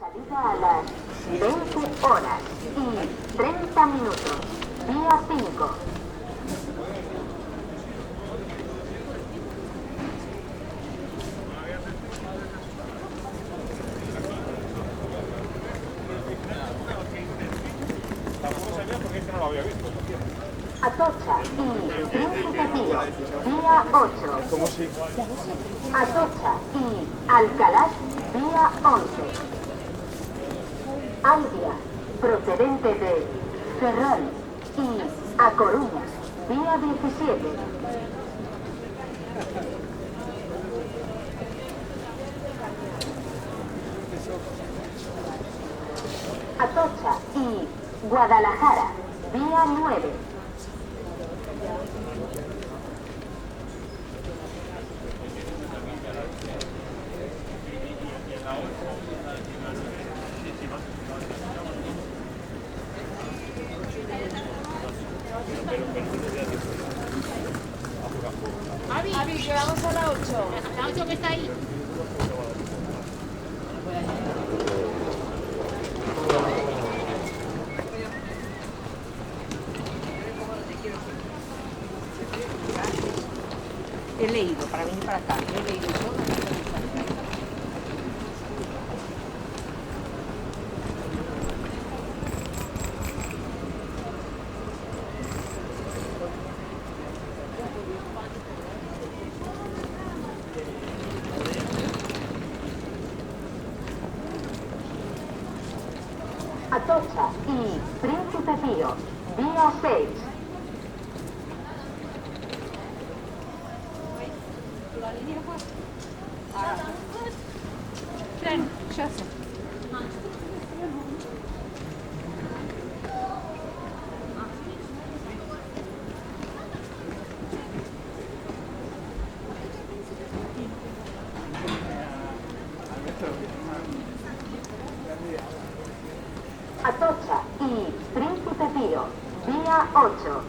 Salida a las 20 horas y 30 minutos. Día 5. Atocha y Príncipe Pío, día 8. Atocha y Alcalá, día 11. Albia, procedente de Ferrol y A Coruña, día 17. Atocha y Guadalajara, día 9. Avi, que vamos a la 8. La 8 que está ahí. He leído para venir para acá. He leído todo. Atocha y Príncipe Pío, día 6. Tren, ya sé. Atocha y Príncipe Pío, día 8.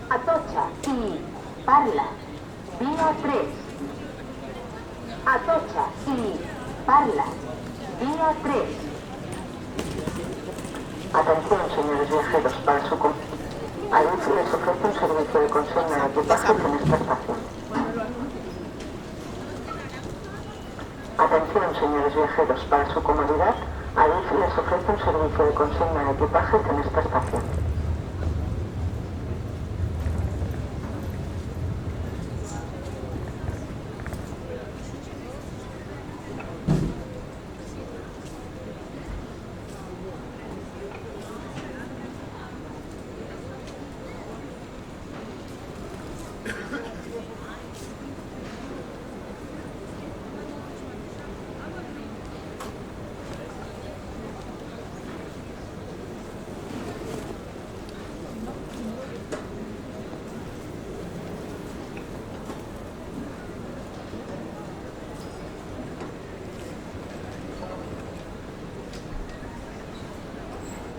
Atocha y Parla, día 3. Atocha y Parla, día 3. Atención, señores viajeros, para su Adif les ofrece un servicio de consigna de equipajes en esta estación. Atención, señores viajeros, para su comodidad, Adif les ofrece un servicio de consigna de equipajes en esta estación.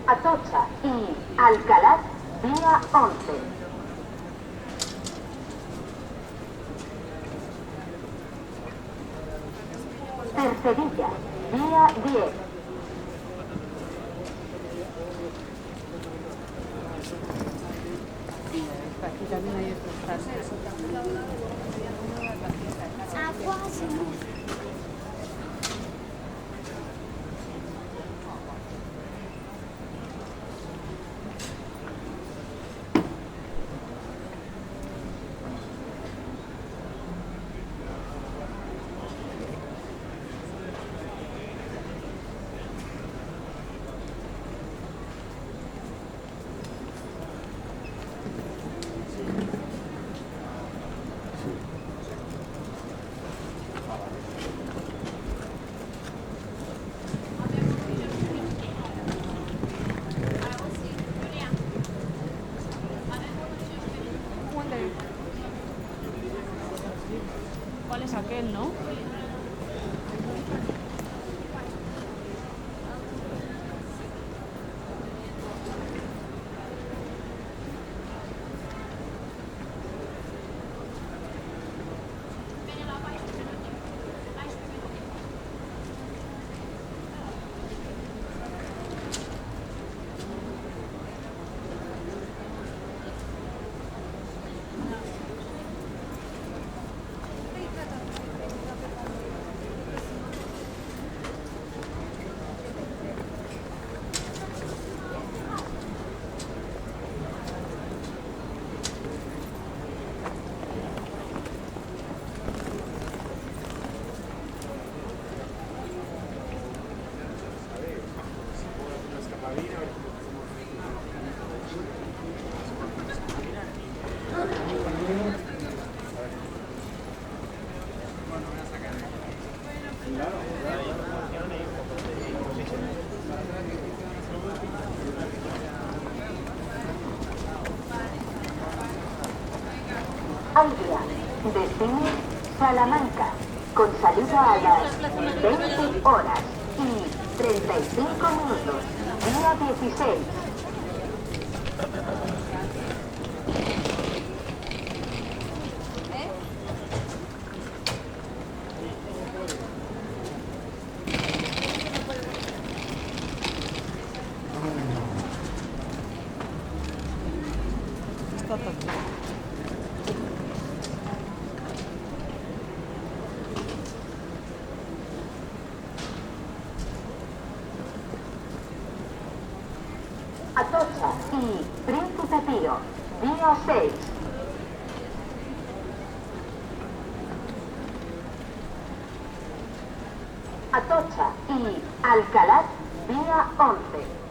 Atocha y Alcalá, día 11. Tercerilla, día 10. Aquí también hay otros frases. ¿Cuál es aquel, no? Destino Salamanca, con salida a las 20 horas y 35 minutos, día 16. Atocha y Príncipe Pío, día 6. Atocha y Alcalá, día 11.